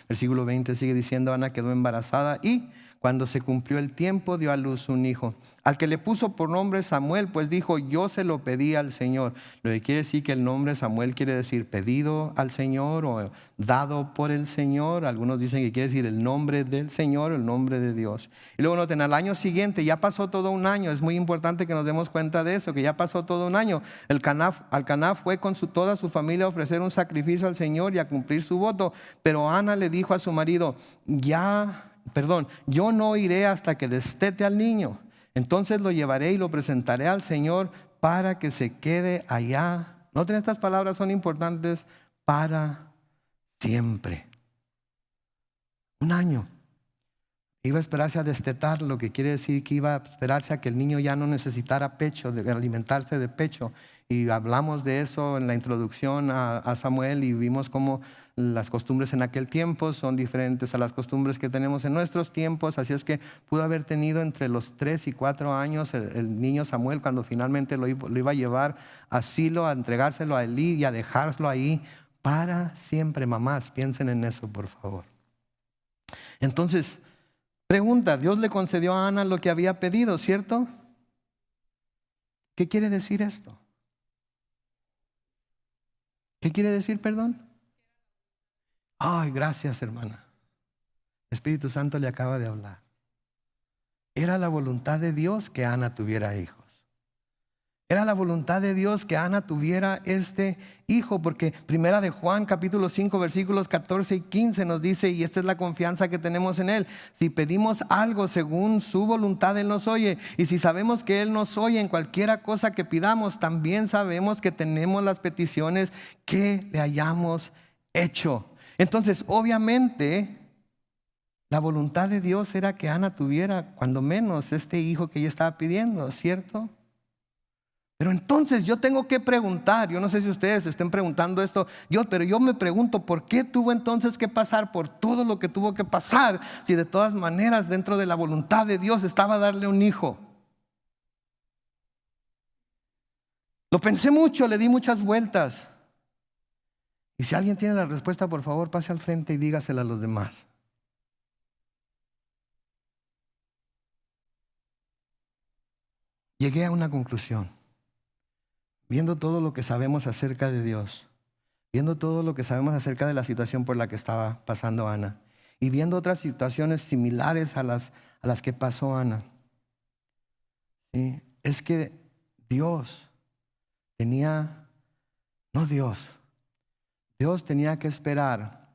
Versículo 20 sigue diciendo: Ana quedó embarazada y cuando se cumplió el tiempo dio a luz un hijo, al que le puso por nombre Samuel, pues dijo: yo se lo pedí al Señor. Lo que quiere decir que el nombre Samuel quiere decir pedido al Señor o dado por el Señor. Algunos dicen que quiere decir el nombre del Señor, el nombre de Dios. Y luego noten, al año siguiente, ya pasó todo un año. Es muy importante que nos demos cuenta de eso, que ya pasó todo un año. Alcaná fue con toda su familia a ofrecer un sacrificio al Señor y a cumplir su voto. Pero Ana le dijo a su marido: yo no iré hasta que destete al niño. Entonces lo llevaré y lo presentaré al Señor para que se quede allá. Noten, estas palabras son importantes: para siempre. Un año. Iba a esperarse a destetar, lo que quiere decir que iba a esperarse a que el niño ya no necesitara pecho, de alimentarse de pecho. Y hablamos de eso en la introducción a Samuel y vimos cómo las costumbres en aquel tiempo son diferentes a las costumbres que tenemos en nuestros tiempos. Así es que pudo haber tenido entre los 3 y 4 años el niño Samuel cuando finalmente lo iba a llevar a Silo, a entregárselo a Elí y a dejarlo ahí para siempre. Mamás, piensen en eso, por favor. Entonces, pregunta: Dios le concedió a Ana lo que había pedido, ¿cierto? ¿Qué quiere decir esto? ¿Qué quiere decir, perdón? Ay, gracias, hermana. El Espíritu Santo le acaba de hablar. Era la voluntad de Dios que Ana tuviera hijos. Era la voluntad de Dios que Ana tuviera este hijo, porque primera de Juan capítulo 5 versículos 14 y 15 nos dice, y esta es la confianza que tenemos en Él: si pedimos algo según su voluntad, Él nos oye. Y si sabemos que Él nos oye en cualquiera cosa que pidamos, también sabemos que tenemos las peticiones que le hayamos hecho. Entonces, obviamente, la voluntad de Dios era que Ana tuviera cuando menos este hijo que ella estaba pidiendo, ¿cierto? Pero entonces yo tengo que preguntar, yo no sé si ustedes estén preguntando esto, pero yo me pregunto: ¿por qué tuvo entonces que pasar por todo lo que tuvo que pasar si de todas maneras dentro de la voluntad de Dios estaba darle un hijo? Lo pensé mucho, le di muchas vueltas. Y si alguien tiene la respuesta, por favor, pase al frente y dígasela a los demás. Llegué a una conclusión. Viendo todo lo que sabemos acerca de Dios, viendo todo lo que sabemos acerca de la situación por la que estaba pasando Ana, y viendo otras situaciones similares a las que pasó Ana, ¿sí? Es que Dios tenía que esperar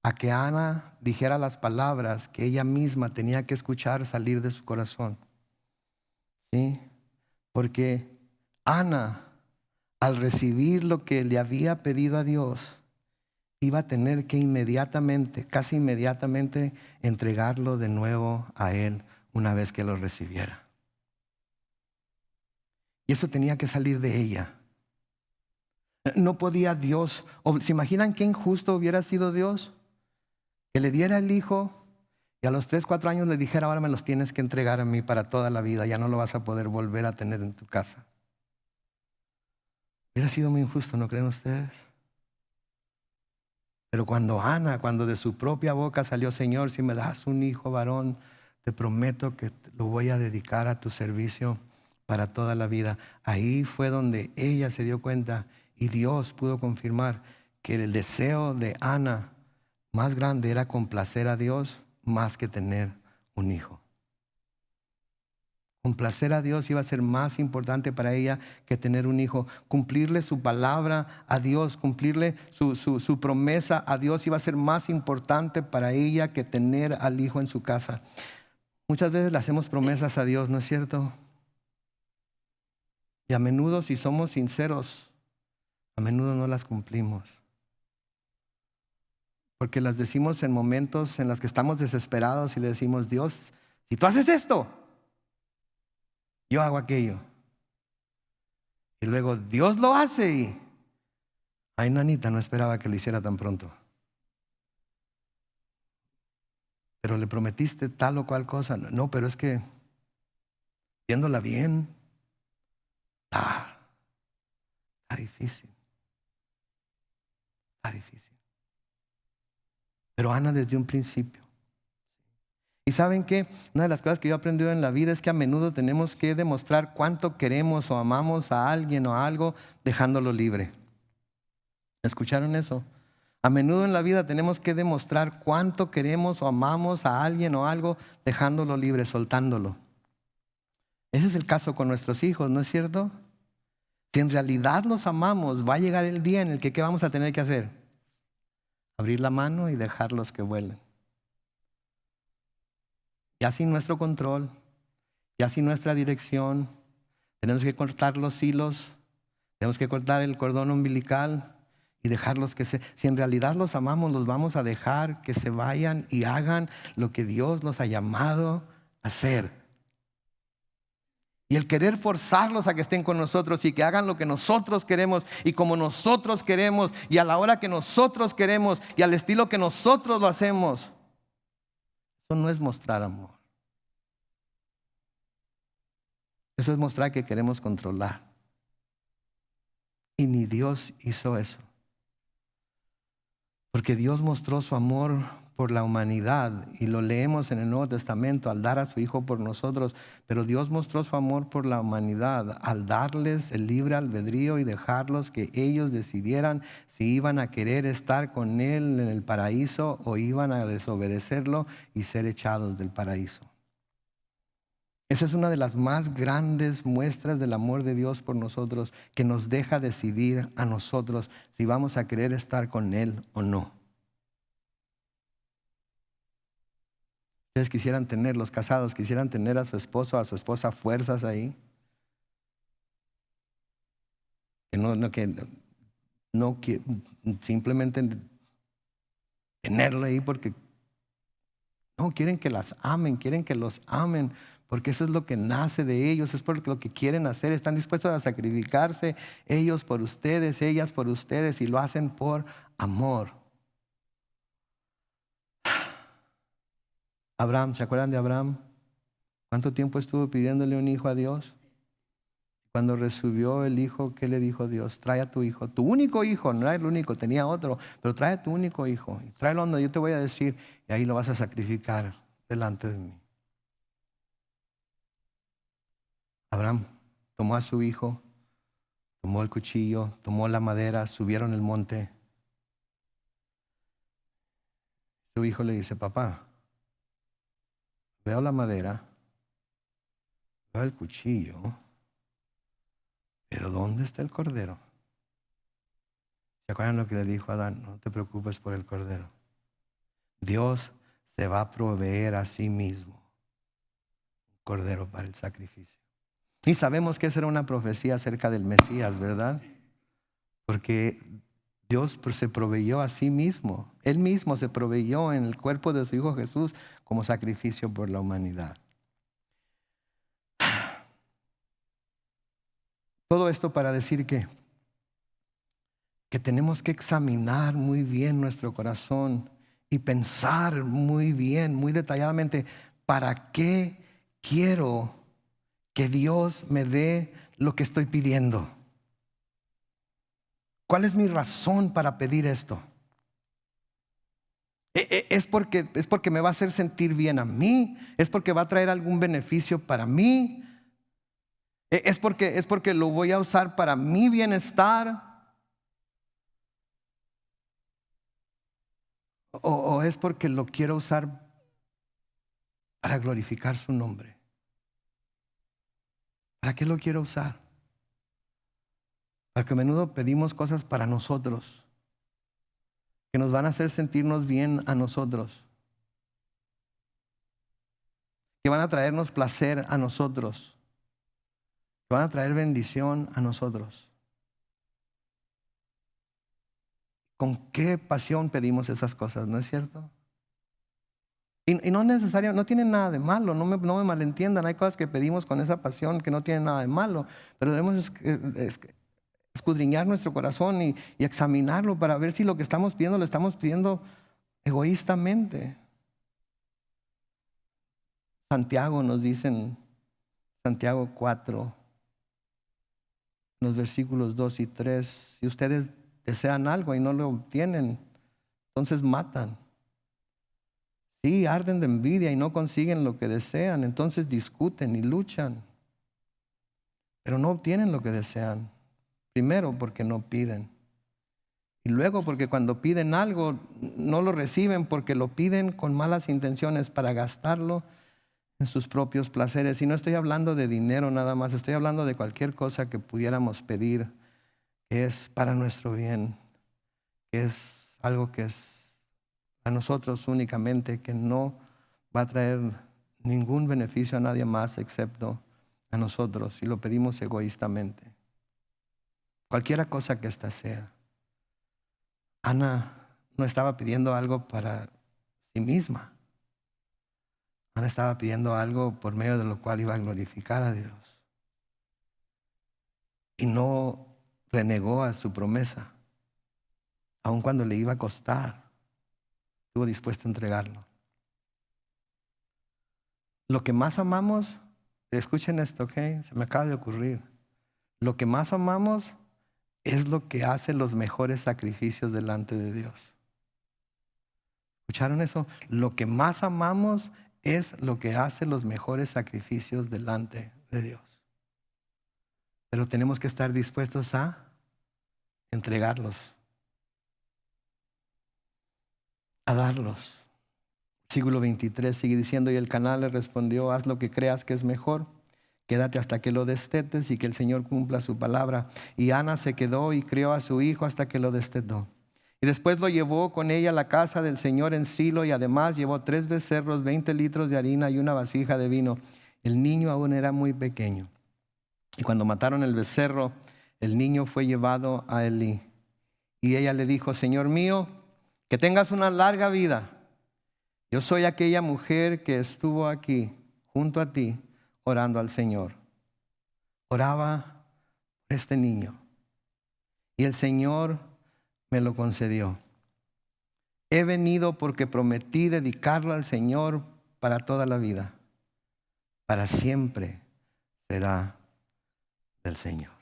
a que Ana dijera las palabras que ella misma tenía que escuchar salir de su corazón, ¿sí? Porque Ana, al recibir lo que le había pedido a Dios, iba a tener que casi inmediatamente, entregarlo de nuevo a Él una vez que lo recibiera. Y eso tenía que salir de ella. No podía Dios, ¿se imaginan qué injusto hubiera sido Dios? Que le diera el hijo y a los 3, 4 años le dijera: ahora me los tienes que entregar a mí para toda la vida, ya no lo vas a poder volver a tener en tu casa. Hubiera sido muy injusto, ¿no creen ustedes? Pero cuando de su propia boca salió: Señor, si me das un hijo varón, te prometo que lo voy a dedicar a tu servicio para toda la vida. Ahí fue donde ella se dio cuenta y Dios pudo confirmar que el deseo de Ana más grande era complacer a Dios más que tener un hijo. Complacer a Dios iba a ser más importante para ella que tener un hijo. Cumplirle su palabra a Dios, cumplirle su promesa a Dios iba a ser más importante para ella que tener al hijo en su casa. Muchas veces le hacemos promesas a Dios, ¿no es cierto? Y a menudo, si somos sinceros, a menudo no las cumplimos. porque las decimos en momentos en los que estamos desesperados y le decimos, Dios, si tú haces esto, yo hago aquello. Y luego Dios lo hace y, ay, nanita, no esperaba que lo hiciera tan pronto. Pero le prometiste tal o cual cosa. No, pero es que, viéndola bien, está difícil. Está difícil. Pero Ana desde un principio. Y ¿saben qué? Una de las cosas que yo he aprendido en la vida es que a menudo tenemos que demostrar cuánto queremos o amamos a alguien o a algo dejándolo libre. ¿Escucharon eso? A menudo en la vida tenemos que demostrar cuánto queremos o amamos a alguien o algo dejándolo libre, soltándolo. Ese es el caso con nuestros hijos, ¿no es cierto? Si en realidad los amamos, va a llegar el día en el que ¿qué vamos a tener que hacer? Abrir la mano y dejarlos que vuelen. Ya sin nuestro control, ya sin nuestra dirección, tenemos que cortar los hilos, tenemos que cortar el cordón umbilical y dejarlos que si en realidad los amamos, los vamos a dejar que se vayan y hagan lo que Dios los ha llamado a hacer. Y el querer forzarlos a que estén con nosotros y que hagan lo que nosotros queremos y como nosotros queremos y a la hora que nosotros queremos y al estilo que nosotros lo hacemos, eso no es mostrar amor. Eso es mostrar que queremos controlar. Y ni Dios hizo eso. Porque Dios mostró su amor por la humanidad y lo leemos en el Nuevo Testamento al dar a su Hijo por nosotros. Pero Dios mostró su amor por la humanidad al darles el libre albedrío y dejarlos que ellos decidieran si iban a querer estar con Él en el paraíso o iban a desobedecerlo y ser echados del paraíso. Esa es una de las más grandes muestras del amor de Dios por nosotros, que nos deja decidir a nosotros si vamos a querer estar con Él o no. Ustedes quisieran tener, los casados, quisieran tener a su esposo, a su esposa fuerzas ahí. Que simplemente tenerlo ahí porque no, quieren que las amen, quieren que los amen. Porque eso es lo que nace de ellos, es por lo que quieren hacer. Están dispuestos a sacrificarse ellos por ustedes, ellas por ustedes, y lo hacen por amor. Abraham, ¿se acuerdan de Abraham? ¿Cuánto tiempo estuvo pidiéndole un hijo a Dios? Cuando recibió el hijo, ¿qué le dijo Dios? Trae a tu hijo, tu único hijo, no era el único, tenía otro, pero trae a tu único hijo, y tráelo donde yo te voy a decir, y ahí lo vas a sacrificar delante de mí. Abraham tomó a su hijo, tomó el cuchillo, tomó la madera, subieron el monte. Su hijo le dice, papá, veo la madera, veo el cuchillo, pero ¿dónde está el cordero? ¿Se acuerdan lo que le dijo a Adán? No te preocupes por el cordero. Dios se va a proveer a sí mismo un cordero para el sacrificio. Y sabemos que esa era una profecía acerca del Mesías, ¿verdad? Porque Dios se proveyó a sí mismo. Él mismo se proveyó en el cuerpo de su Hijo Jesús como sacrificio por la humanidad. Todo esto para decir que tenemos que examinar muy bien nuestro corazón y pensar muy bien, muy detalladamente, ¿para qué quiero que Dios me dé lo que estoy pidiendo? ¿Cuál es mi razón para pedir esto? ¿Es porque me va a hacer sentir bien a mí? ¿Es porque va a traer algún beneficio para mí? ¿Es porque lo voy a usar para mi bienestar? ¿O es porque lo quiero usar para glorificar su nombre? ¿Para qué lo quiero usar? Porque a menudo pedimos cosas para nosotros, que nos van a hacer sentirnos bien a nosotros, que van a traernos placer a nosotros, que van a traer bendición a nosotros. con qué pasión pedimos esas cosas, ¿no es cierto? Y no es necesario, no tiene nada de malo, no me malentiendan. Hay cosas que pedimos con esa pasión que no tienen nada de malo, pero debemos escudriñar nuestro corazón y examinarlo para ver si lo que estamos pidiendo lo estamos pidiendo egoístamente. Santiago nos dice en Santiago 4, los versículos 2 y 3, si ustedes desean algo y no lo obtienen, entonces matan. Sí, arden de envidia y no consiguen lo que desean, entonces discuten y luchan, pero no obtienen lo que desean. Primero porque no piden. Y luego porque cuando piden algo no lo reciben porque lo piden con malas intenciones para gastarlo en sus propios placeres. Y no estoy hablando de dinero nada más, estoy hablando de cualquier cosa que pudiéramos pedir que es para nuestro bien, que es algo que es a nosotros únicamente, que no va a traer ningún beneficio a nadie más excepto a nosotros, y lo pedimos egoístamente. Cualquiera cosa que ésta sea. Ana no estaba pidiendo algo para sí misma. Ana estaba pidiendo algo por medio de lo cual iba a glorificar a Dios. Y no renegó a su promesa. Aun cuando le iba a costar, estuvo dispuesto a entregarlo. Lo que más amamos, escuchen esto, ¿ok? Se me acaba de ocurrir. Lo que más amamos es lo que hace los mejores sacrificios delante de Dios. ¿Escucharon eso? Lo que más amamos es lo que hace los mejores sacrificios delante de Dios. Pero tenemos que estar dispuestos a entregarlos, a darlos. Versículo 23 sigue diciendo, y el canal le respondió, haz lo que creas que es mejor, quédate hasta que lo destetes y que el Señor cumpla su palabra. Y Ana se quedó y crió a su hijo hasta que lo destetó. Y después lo llevó con ella a la casa del Señor en Silo, y además llevó 3 becerros, 20 litros de harina y una vasija de vino. El niño aún era muy pequeño. Y cuando mataron el becerro, el niño fue llevado a Elí. Y ella le dijo, Señor mío, que tengas una larga vida. Yo soy aquella mujer que estuvo aquí junto a ti orando al Señor. Oraba por este niño y el Señor me lo concedió. He venido porque prometí dedicarlo al Señor para toda la vida. Para siempre será del Señor.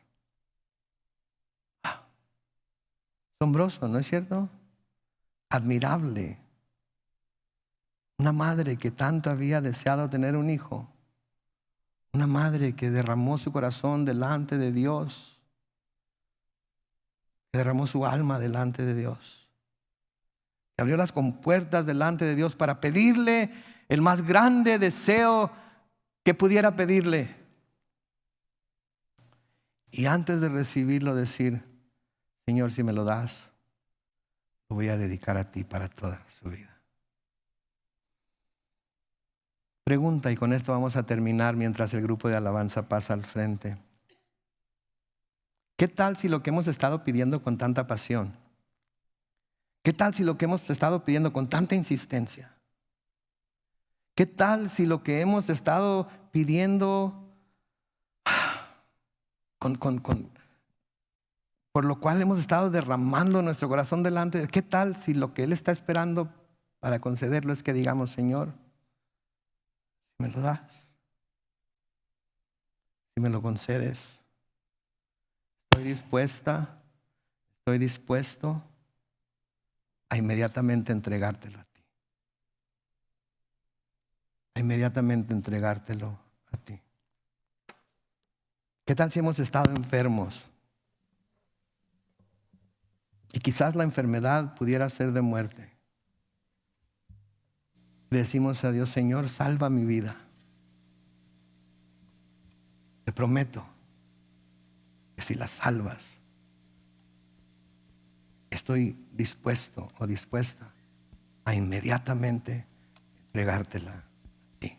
Asombroso, ¿no es cierto? Admirable. Una madre que tanto había deseado tener un hijo. Una madre que derramó su corazón delante de Dios. Que derramó su alma delante de Dios. Que abrió las compuertas delante de Dios para pedirle el más grande deseo que pudiera pedirle. Y antes de recibirlo decir, Señor, si me lo das, lo voy a dedicar a ti para toda su vida. Pregunta, y con esto vamos a terminar mientras el grupo de alabanza pasa al frente. ¿Qué tal si lo que hemos estado pidiendo con tanta pasión? ¿Qué tal si lo que hemos estado pidiendo con tanta insistencia? ¿Qué tal si lo que hemos estado pidiendo por lo cual hemos estado derramando nuestro corazón delante? ¿Qué tal si lo que Él está esperando para concederlo es que digamos, Señor, si me lo das, si me lo concedes, estoy dispuesto a inmediatamente entregártelo a ti. A inmediatamente entregártelo a ti. ¿Qué tal si hemos estado enfermos? Y quizás la enfermedad pudiera ser de muerte. Le decimos a Dios, Señor, salva mi vida. Te prometo que si la salvas, estoy dispuesto o dispuesta a inmediatamente entregártela a ti.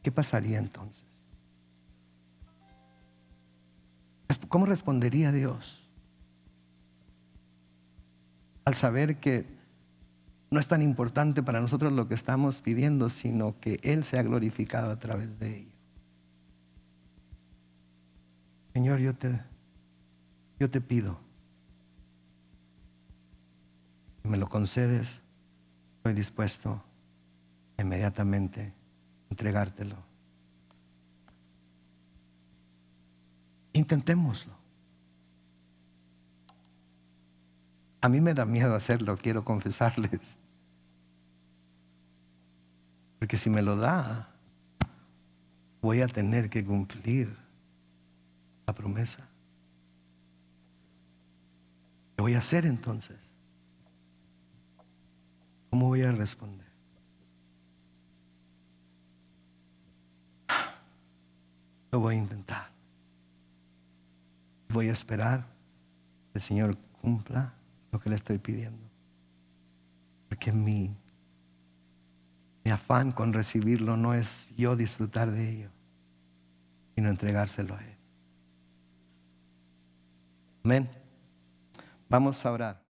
¿Qué pasaría entonces? ¿Cómo respondería Dios al saber que no es tan importante para nosotros lo que estamos pidiendo, sino que Él sea glorificado a través de ello? Señor, yo te pido, si me lo concedes, estoy dispuesto inmediatamente a entregártelo. Intentémoslo. A mí me da miedo hacerlo, quiero confesarles. Porque si me lo da, voy a tener que cumplir la promesa. ¿Qué voy a hacer entonces? ¿Cómo voy a responder? Lo voy a intentar. Voy a esperar que el Señor cumpla lo que le estoy pidiendo. Porque mi afán con recibirlo no es yo disfrutar de ello, sino entregárselo a Él. Amén. Vamos a orar.